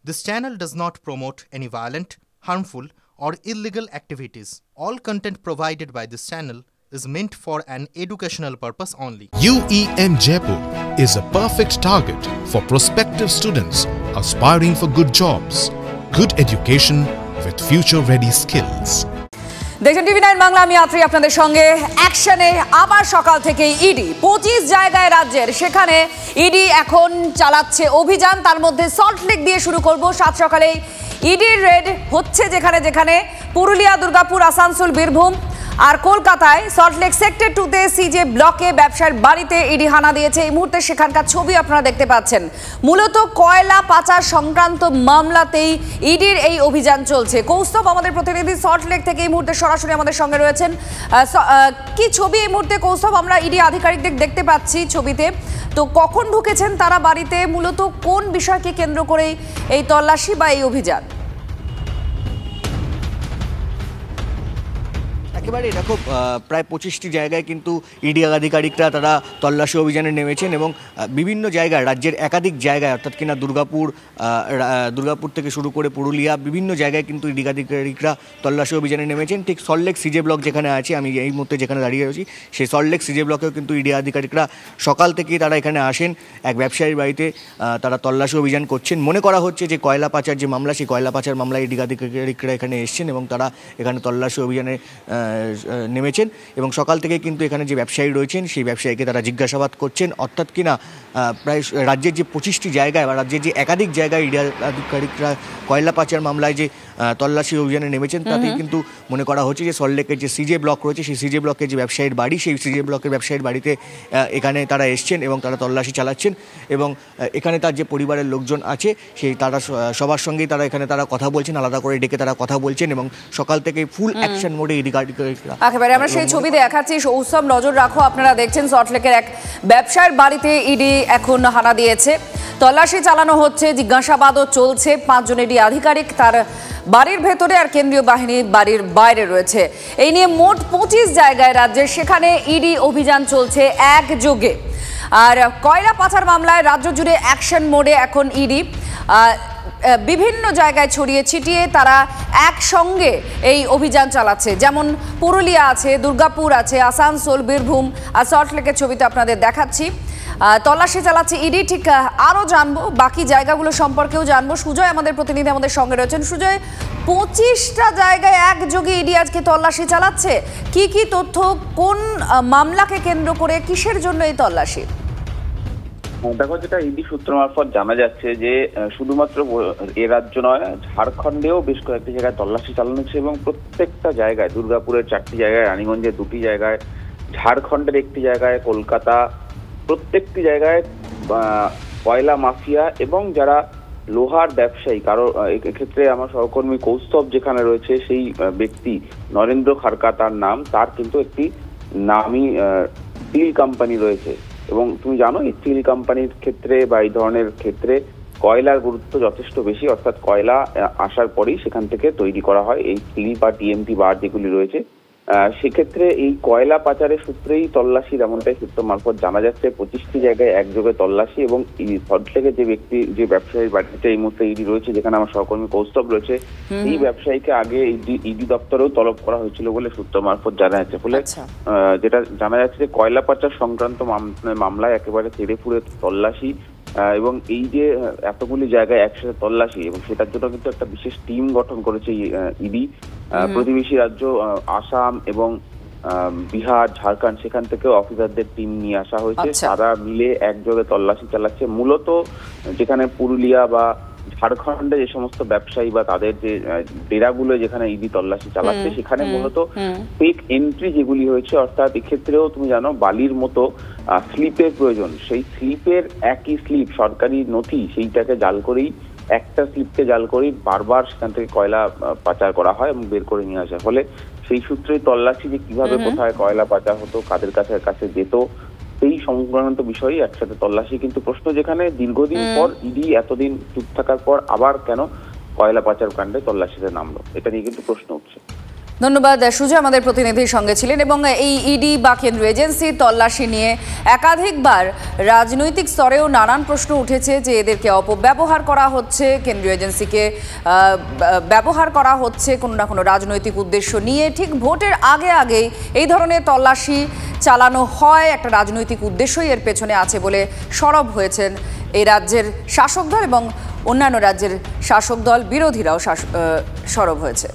This channel does not promote any violent, harmful, or illegal activities. All content provided by this channel is meant for an educational purpose only. UEM Jaipur is a perfect target for prospective students aspiring for good jobs, good education with future-ready skills. দেখছেন TV 9 Bangla, আমি আত্রি আপনাদের সঙ্গে। অ্যাকশনে আবার সকাল থেকে ED 25 জায়গায় রাজ্যের, সেখানে ইডি এখন চালাচ্ছে অভিযান। তার মধ্যে সল্টলেক দিয়ে শুরু করব। সাত সকালেই ইডির রেড হচ্ছে যেখানে যেখানে পুরুলিয়া, দুর্গাপুর, আসানসোল, বীরভূম আর কলকাতায় সল্টলেক সেক্টর 2তে সিজে ব্লকে ব্যবসায়ীর বাড়িতে ইডি হানা দিয়েছে। এই মুহূর্তে সেখানকার ছবি আপনারা দেখতে পাচ্ছেন। মূলত কয়লা পাচার সংক্রান্ত মামলাতেই ইডির এই অভিযান চলছে। কৌস্তব আমাদের প্রতিনিধি সল্টলেক থেকে এই মুহূর্তে সরাসরি আমাদের সঙ্গে রয়েছেন। কি ছবি এই মুহূর্তে কৌস্তব? আমরা ইডি আধিকারিকদের দেখতে পাচ্ছি ছবিতে। তো কখন ঢুকেছেন তারা বাড়িতে, মূলত কোন বিষয়কে কেন্দ্র করে এই তল্লাশি বা এই অভিযান? একেবারে দেখো, প্রায় 25টি জায়গায় কিন্তু ইডি আধিকারিকরা তারা তল্লাশি অভিযানে নেমেছেন এবং বিভিন্ন জায়গায়, রাজ্যের একাধিক জায়গায়, অর্থাৎ কিনা দুর্গাপুর থেকে শুরু করে পুরুলিয়া, বিভিন্ন জায়গায় কিন্তু ইডি আধিকারিকরা তল্লাশি অভিযানে নেমেছেন। ঠিক সল্টলেক সিজে ব্লক যেখানে আছে, আমি এই মুহূর্তে যেখানে দাঁড়িয়ে রয়েছি, সেই সল্টলেক সিজে ব্লকেও কিন্তু ইডি আধিকারিকরা সকাল থেকেই তারা এখানে আসেন। এক ব্যবসায়ীর বাড়িতে তারা তল্লাশি অভিযান করছেন। মনে করা হচ্ছে যে কয়লা পাচার যে মামলা, সেই কয়লা পাচার মামলায় ইডি আধিকারিকরা এখানে এসছেন এবং তারা এখানে তল্লাশি অভিযানে নেমেছেন এবং সকাল থেকে কিন্তু এখানে যে ব্যবসায়ী রয়েছেন সেই ব্যবসায়ীকে তারা জিজ্ঞাসাবাদ করছেন। অর্থাৎ কিনা প্রায় রাজ্যের যে 25টি জায়গায় বা রাজ্যের যে একাধিক জায়গায় ইডি আধিকারিকরা কয়লা পাচার মামলায় যে তল্লাশি অভিযানে নেমেছেন, তাতেই কিন্তু মনে করা হচ্ছে যে সল্টলেকের যে সিজে ব্লক রয়েছে, সেই সিজে ব্লকের যে ব্যবসায়ীর বাড়ি, সেই সিজে ব্লকের ব্যবসায়ীর বাড়িতে এখানে তারা এসছেন এবং তারা তল্লাশি চালাচ্ছেন এবং এখানে তার যে পরিবারের লোকজন আছে সেই তারা সবার সঙ্গেই তারা এখানে তারা কথা বলছেন, আলাদা করে ডেকে তারা কথা বলছেন এবং সকাল থেকে ফুল অ্যাকশন মোডে ইডি আধিকারিকরা। একেবারে আমরা সেই ছবি দেখাচ্ছি। উৎসব নজর রাখো, আপনারা দেখছেন সল্টলেকের এক ব্যবসায়ীর বাড়িতে ইডি এখন হানা দিয়েছে। তল্লাশি চালানো হচ্ছে, জিজ্ঞাসাবাদও চলছে। 5 জন ইডি আধিকারিক তার বাড়ির ভেতরে আর কেন্দ্রীয় বাহিনী বাড়ির বাইরে রয়েছে। এই নিয়ে মোট 25 জায়গায় রাজ্যের, সেখানে ইডি অভিযান চলছে একযোগে। আর কয়লা পাচার মামলায় রাজ্য জুড়ে অ্যাকশন মোডে এখন ইডি। বিভিন্ন জায়গায় ছড়িয়ে ছিটিয়ে তারা একসঙ্গে এই অভিযান চালাচ্ছে। যেমন পুরুলিয়া আছে, দুর্গাপুর আছে, আসানসোল, বীরভূম আর সল্টলেকের ছবিতে আপনাদের দেখাচ্ছি। তল্লাশি চালাচ্ছে ইডি। ঠিক আরও জানবো, বাকি জায়গাগুলো সম্পর্কেও জানবো। সুজয় আমাদের প্রতিনিধি আমাদের সঙ্গে রয়েছেন। সুজয়, 25টা জায়গায় একযোগে ইডি আজকে তল্লাশি চালাচ্ছে। কি কি তথ্য, কোন মামলাকে কেন্দ্র করে, কিসের জন্য এই তল্লাশি? দেখো, যেটা ইডি সূত্র মারফত জানা যাচ্ছে যে শুধুমাত্র এ রাজ্য নয়, ঝাড়খণ্ডেও বেশ কয়েকটি জায়গায় তল্লাশি চালানো হচ্ছে এবং প্রত্যেকটা জায়গায়, দুর্গাপুরের 4টি জায়গায়, রানীগঞ্জের 2টি জায়গায়, ঝাড়খণ্ডের 1টি জায়গায়, কলকাতা, প্রত্যেকটি জায়গায় কয়লা মাফিয়া এবং যারা লোহার ব্যবসায়ী, কারো এক্ষেত্রে আমার সহকর্মী কৌস্তব যেখানে রয়েছে, সেই ব্যক্তি নরেন্দ্র খারকা তার নাম, তার কিন্তু একটি নামী স্টিল কোম্পানি রয়েছে এবং তুমি জানো এই স্টিল কোম্পানির ক্ষেত্রে বা এই ধরনের ক্ষেত্রে কয়লার গুরুত্ব যথেষ্ট বেশি। অর্থাৎ কয়লা আসার পরেই সেখান থেকে তৈরি করা হয় এই স্টিল বা টিএমটি বার যেগুলি রয়েছে। সেক্ষেত্রে এই কয়লা পাচারের সূত্রেই তল্লাশি, এমনটাই সূত্র মারফত জানা যাচ্ছে। 25টি জায়গায় একযোগে তল্লাশি এবং সল্টলেকের যে ব্যবসায়ীর বাড়িতে এই মুহূর্তে ইডি রয়েছে, যেখানে আমার সহকর্মী কৌস্তব রয়েছে, এই ব্যবসায়ীকে আগে ইডি দপ্তরেও তলব করা হয়েছিল বলে সূত্র মারফত জানা যাচ্ছে। ফলে যেটা জানা যাচ্ছে যে কয়লা পাচার সংক্রান্ত মামলায় একেবারে তেড়ে ফুড়ে তল্লাশি এবং এই যে এতগুলি জায়গায় একসাথে তল্লাশি, এবং সেটার জন্য কিন্তু একটা বিশেষ টিম গঠন করেছে ইডি। প্রতিবেশী রাজ্য আসাম এবং বিহার, ঝাড়খণ্ড, সেখান থেকে অফিসারদের টিম নিয়ে আসা হয়েছে। তারা মিলে একযোগে তল্লাশি চালাচ্ছে। মূলত যেখানে পুরুলিয়া বা ঝাড়খণ্ডে যে সমস্ত ব্যবসায়ী বা তাদের যে ডেরাগুলো যেখানে ইডি তল্লাশি চালাচ্ছে, সেখানে মূলত ফেক এন্ট্রি যেগুলি হয়েছে, অর্থাৎ এক্ষেত্রেও তুমি জানো বালির মতো স্লিপের প্রয়োজন। সেই স্লিপের একই স্লিপ, সরকারি নথি, সেইটাকে জাল করেই, একটা স্লিপকে জাল করেই বারবার সেখান থেকে কয়লা পাচার করা হয় এবং বের করে নিয়ে আসা। ফলে সেই সূত্রেই তল্লাশি যে কিভাবে কোথায় কয়লা পাচার হতো, কাদের কাছে যেত, সেই সংক্রান্ত বিষয়ে একসাথে তল্লাশি। কিন্তু প্রশ্ন যেখানে, দীর্ঘদিন পর ইডি এতদিন চুপ থাকার পর আবার কেন কয়লা পাচার কাণ্ডে তল্লাশিতে নামলো, এটা নিয়ে কিন্তু প্রশ্ন উঠছে। ধন্যবাদ সুজয়, আমাদের প্রতিনিধির সঙ্গে ছিলেন। এবং এই ইডি বা কেন্দ্রীয় এজেন্সি তল্লাশি নিয়ে একাধিকবার রাজনৈতিক স্তরেও নানান প্রশ্ন উঠেছে যে এদেরকে অপব্যবহার করা হচ্ছে, কেন্দ্রীয় এজেন্সিকে ব্যবহার করা হচ্ছে কোনো না কোনো রাজনৈতিক উদ্দেশ্য নিয়ে। ঠিক ভোটের আগেই এই ধরনের তল্লাশি চালানো হয়, একটা রাজনৈতিক উদ্দেশ্যই এর পেছনে আছে বলে সরব হয়েছেন এই রাজ্যের শাসক দল এবং অন্যান্য রাজ্যের শাসক দল, বিরোধীরাও সরব হয়েছে।